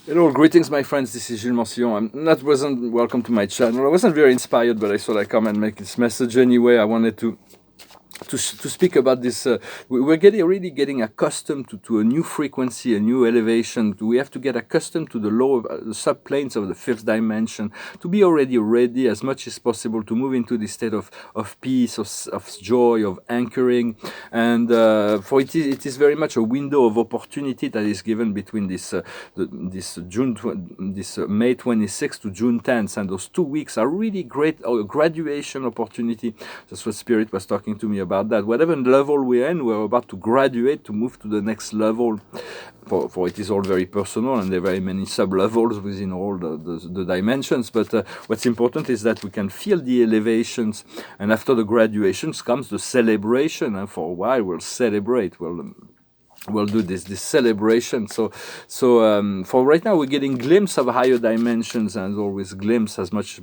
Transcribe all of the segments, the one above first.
Hello, greetings, my friends. This is Gillesmansillon. Wasn't welcome to my channel. I wasn't very inspired, but I thought I'd come and make this message anyway. I wanted to speak about this. We're really getting accustomed to a new frequency, a new elevation. We have to get accustomed to the lower the subplanes of the fifth dimension to be already ready as much as possible to move into this state of peace, of joy, of anchoring. And for it is very much a window of opportunity that is given between this May 26th to June 10th, and those 2 weeks are really great graduation opportunity. That's what Spirit was talking to me about. That whatever level we're in, we're about to graduate to move to the next level. For it is all very personal, and there are very many sub-levels within all the dimensions. But what's important is that we can feel the elevations, and after the graduations comes the celebration. And for a while, we'll celebrate. We'll do this celebration. So for right now, we're getting glimpse of higher dimensions, and always glimpse as much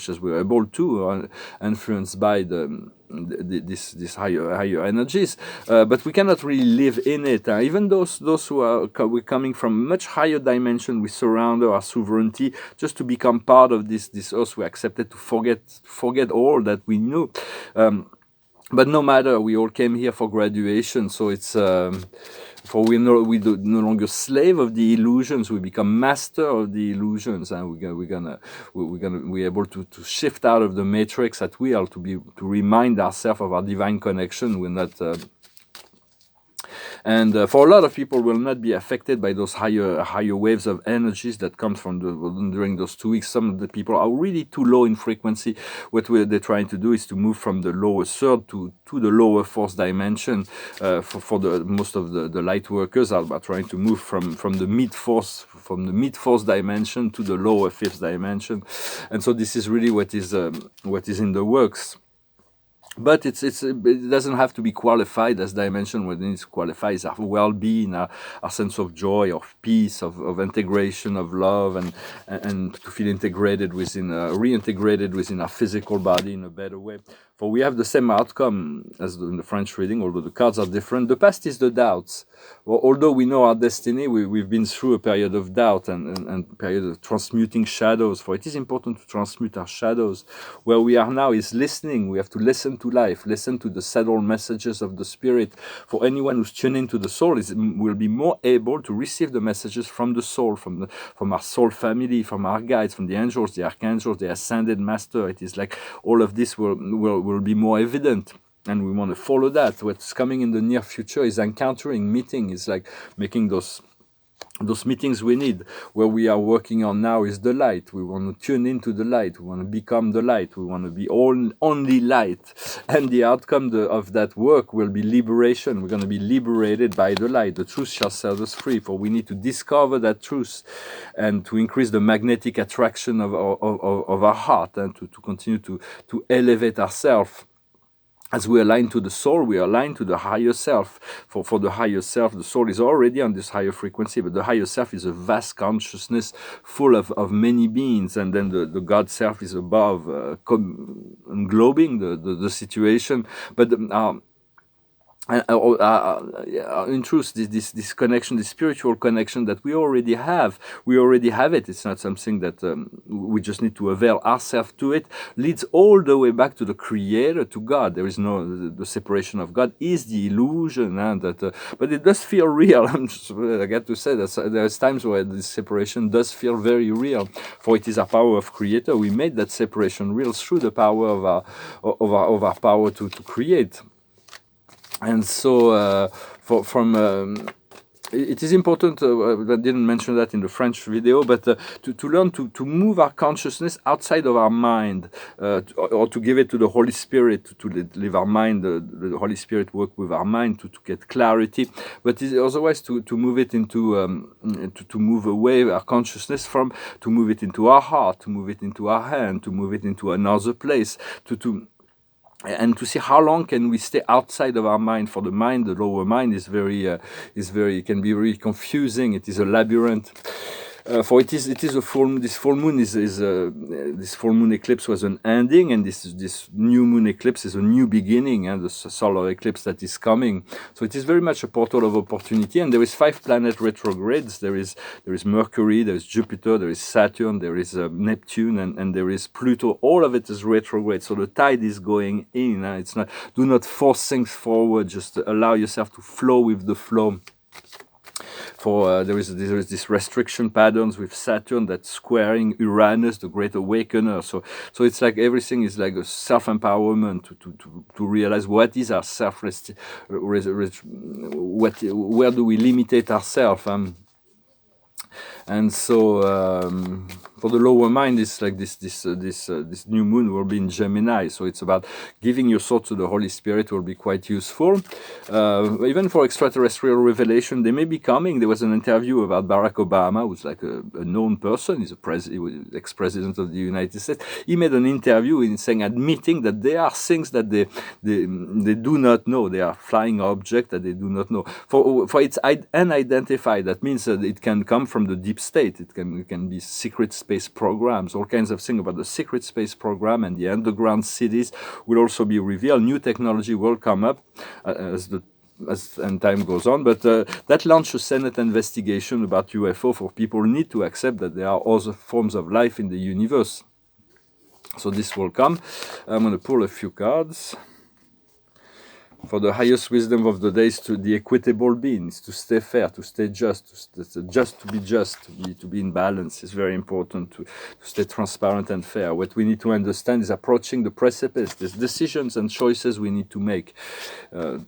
as we're able to, influenced by this higher energies. But we cannot really live in it. Even those who are we're coming from much higher dimension, we surrender our sovereignty just to become part of this earth. We accepted to forget all that we knew. But no matter, we all came here for graduation, so it's for we do no longer slave of the illusions. We become master of the illusions, and we're able to shift out of the matrix at will to remind ourselves of our divine connection. We're not. And for a lot of people, will not be affected by those higher waves of energies that comes from during those 2 weeks. Some of the people are really too low in frequency. What they're trying to do is to move from the lower third to the lower fourth dimension. For the most of the light workers are trying to move from the mid fourth dimension to the lower fifth dimension, and so this is really what is in the works. But it doesn't have to be qualified as dimension. What it needs to qualify is our well-being, our sense of joy, of peace, of integration, of love, and to feel integrated reintegrated within our physical body in a better way. For we have the same outcome as in the French reading, although the cards are different. The past is the doubts. Well, although we know our destiny, we've been through a period of doubt and period of transmuting shadows. For it is important to transmute our shadows. Where we are now is listening. We have to listen to life, listen to the subtle messages of the Spirit. For anyone who's tuned into the soul will be more able to receive the messages from the soul, from our soul family, from our guides, from the angels, the archangels, the ascended master. It is like all of this will be more evident, and we want to follow that. What's coming in the near future is encountering, meeting. It's like making those meetings we need. Where we are working on now is the light. We want to tune into the light. We want to become the light. We want to be only light. And the outcome of that work will be liberation. We're going to be liberated by the light. The truth shall set us free. For we need to discover that truth and to increase the magnetic attraction of our heart, and to continue to elevate ourselves. As we align to the soul, we align to the higher self. For the higher self, the soul is already on this higher frequency, but the higher self is a vast consciousness full of many beings, and then the God self is above, englobing the situation. But in truth, this connection, this spiritual connection that we already have it. It's not something that we just need to avail ourselves to. It leads all the way back to the Creator, to God. There is no the separation of God is the illusion, but it does feel real. I got to say that there's times where this separation does feel very real. For it is our power of Creator. We made that separation real through the power of our power to create. And so, it is important, I didn't mention that in the French video, but to learn to move our consciousness outside of our mind, or to give it to the Holy Spirit, to leave our mind, the Holy Spirit work with our mind to get clarity, but otherwise to move it into, to move away our consciousness to move it into our heart, to move it into our hand, to move it into another place, and to see how long can we stay outside of our mind. For the mind, the lower mind is can be very confusing. It is a labyrinth. For it is a full. This full moon is this full moon eclipse was an ending, and this new moon eclipse is a new beginning, and the solar eclipse that is coming. So it is very much a portal of opportunity. And there is 5 planet retrogrades. There is Mercury, there is Jupiter, there is Saturn, there is Neptune, and there is Pluto. All of it is retrograde. So the tide is going in. It's not. Do not force things forward. Just allow yourself to flow with the flow. For there is this restriction patterns with Saturn that's squaring Uranus, the great awakener. So it's like everything is like a self-empowerment to realize what is our where do we limitate ourselves. And so for the lower mind, it's like this new moon will be in Gemini. So it's about giving your soul to the Holy Spirit will be quite useful. Even for extraterrestrial revelation, they may be coming. There was an interview about Barack Obama, who's like a known person. He's he was ex-president of the United States. He made an interview admitting that there are things that they do not know. They are flying objects that they do not know. For it's unidentified. That means that it can come from the deep state. It can be secret space programs, all kinds of things about the secret space program, and the underground cities will also be revealed. New technology will come up as time goes on, but that launched a Senate investigation about UFO, for people need to accept that there are other forms of life in the universe. So this will come. I'm going to pull a few cards. For the highest wisdom of the day is to the equitable being, is to stay fair, to stay just, to be just, to be in balance. It's very important to stay transparent and fair. What we need to understand is approaching the precipice. There's decisions and choices we need to make.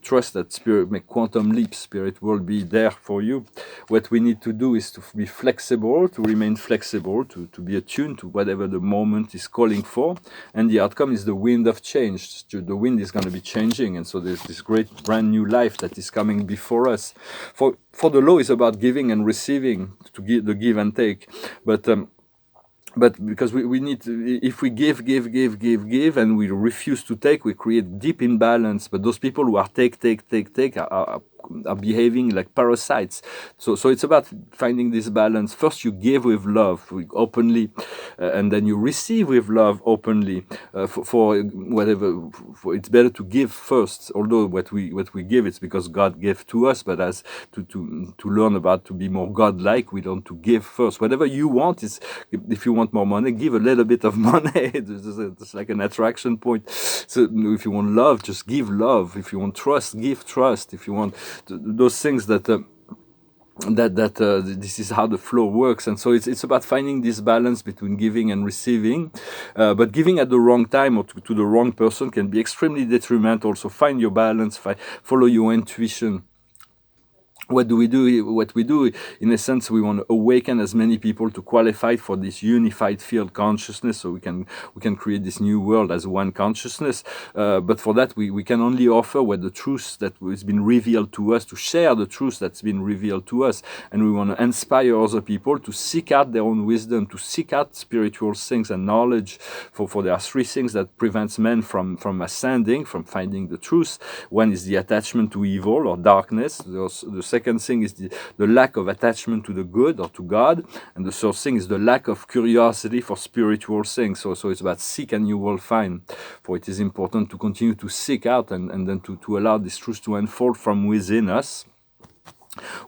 Trust that Spirit make quantum leaps. Spirit will be there for you. What we need to do is to be flexible, to remain flexible, to be attuned to whatever the moment is calling for. And the outcome is the wind of change. The wind is going to be changing, and so there's this great brand new life that is coming before us. For the law is about giving and receiving, to give the give and take, but because we need to, if we give, and we refuse to take, we create deep imbalance. But those people who are take are behaving like parasites. So it's about finding this balance. First, you give with love, openly, and then you receive with love openly. For whatever, it's better to give first. Although what we give, it's because God gave to us. But as to learn about to be more God-like, we don't to give first. Whatever you want is, if you want more money, give a little bit of money. It's like an attraction point. So if you want love, just give love. If you want trust, give trust. If you want those things that this is how the flow works. And so it's about finding this balance between giving and receiving, but giving at the wrong time or to the wrong person can be extremely detrimental. So find your balance, follow your intuition. What do we do? What we do, in a sense, we want to awaken as many people to qualify for this unified field consciousness, so we can create this new world as one consciousness. But for that, we can only offer what the truth that has been revealed to us, to share the truth that's been revealed to us, and we want to inspire other people to seek out their own wisdom, to seek out spiritual things and knowledge. For there are 3 things that prevents men from ascending, from finding the truth. One is the attachment to evil or darkness. The second thing is the lack of attachment to the good or to God, and the third thing is the lack of curiosity for spiritual things. So it's about seek and you will find. For it is important to continue to seek out and then to allow this truth to unfold from within us.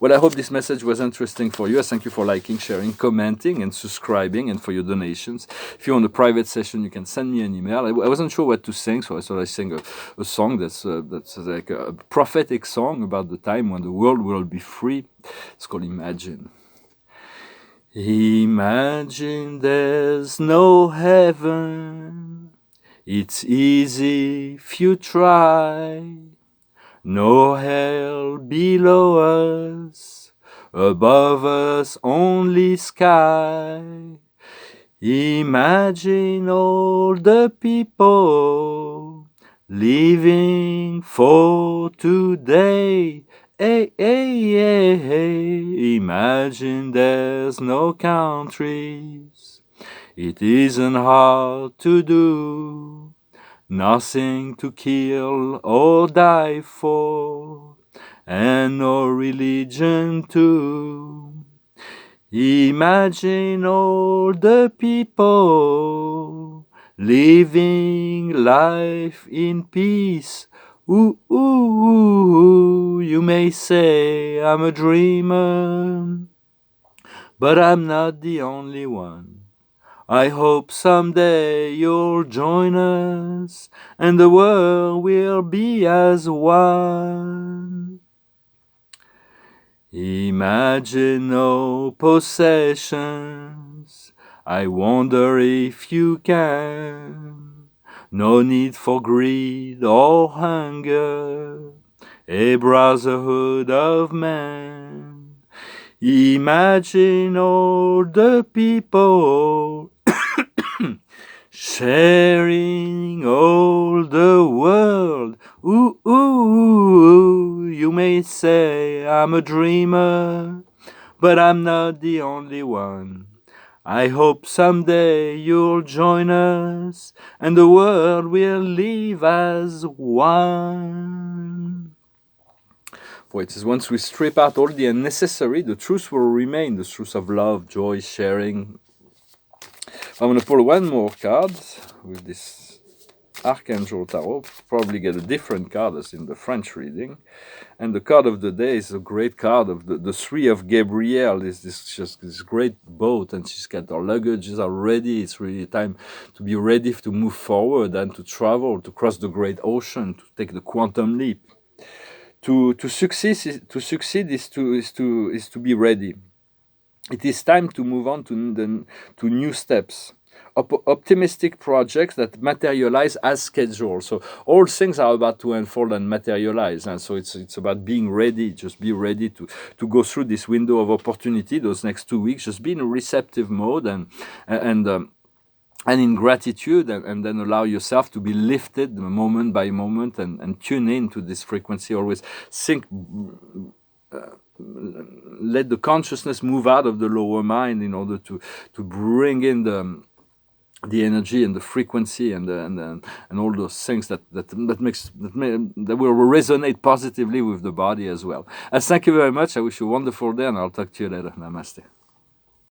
Well, I hope this message was interesting for you. I thank you for liking, sharing, commenting, and subscribing, and for your donations. If you want a private session, you can send me an email. I wasn't sure what to sing, so I thought I'd sing a song that's like a prophetic song about the time when the world will be free. It's called Imagine. Imagine there's no heaven. It's easy if you try. No hell below us, above us only sky. Imagine all the people living for today. Hey, hey, hey, hey. Imagine there's no countries. It isn't hard to do. Nothing to kill or die for, and no religion too. Imagine all the people living life in peace. Ooh, ooh, ooh, you may say I'm a dreamer, but I'm not the only one. I hope someday you'll join us and the world will be as one. Imagine no possessions, I wonder if you can. No need for greed or hunger, a brotherhood of man. Imagine all the people sharing all the world. Ooh, ooh, ooh, you may say I'm a dreamer, but I'm not the only one. I hope someday you'll join us and the world will live as one. For it is once we strip out all the unnecessary, the truth will remain, the truth of love, joy, sharing. I'm going to pull one more card with this Archangel Tarot, probably get a different card as in the French reading. And the card of the day is a great card of the Three of Gabrielle. Is this great boat, and she's got her luggages are ready. It's really time to be ready to move forward and to travel, to cross the great ocean, to take the quantum leap. To succeed is to be ready. It is time to move on to new steps. Optimistic projects that materialize as scheduled. So all things are about to unfold and materialize, and so it's about being ready. Just be ready to go through this window of opportunity those next 2 weeks. Just be in a receptive mode and in gratitude, and then allow yourself to be lifted moment by moment and tune in to this frequency. Always think. Let the consciousness move out of the lower mind in order to bring in the energy and the frequency and all those things that will resonate positively with the body as well. Thank you very much. I wish you a wonderful day, and I'll talk to you later. Namaste.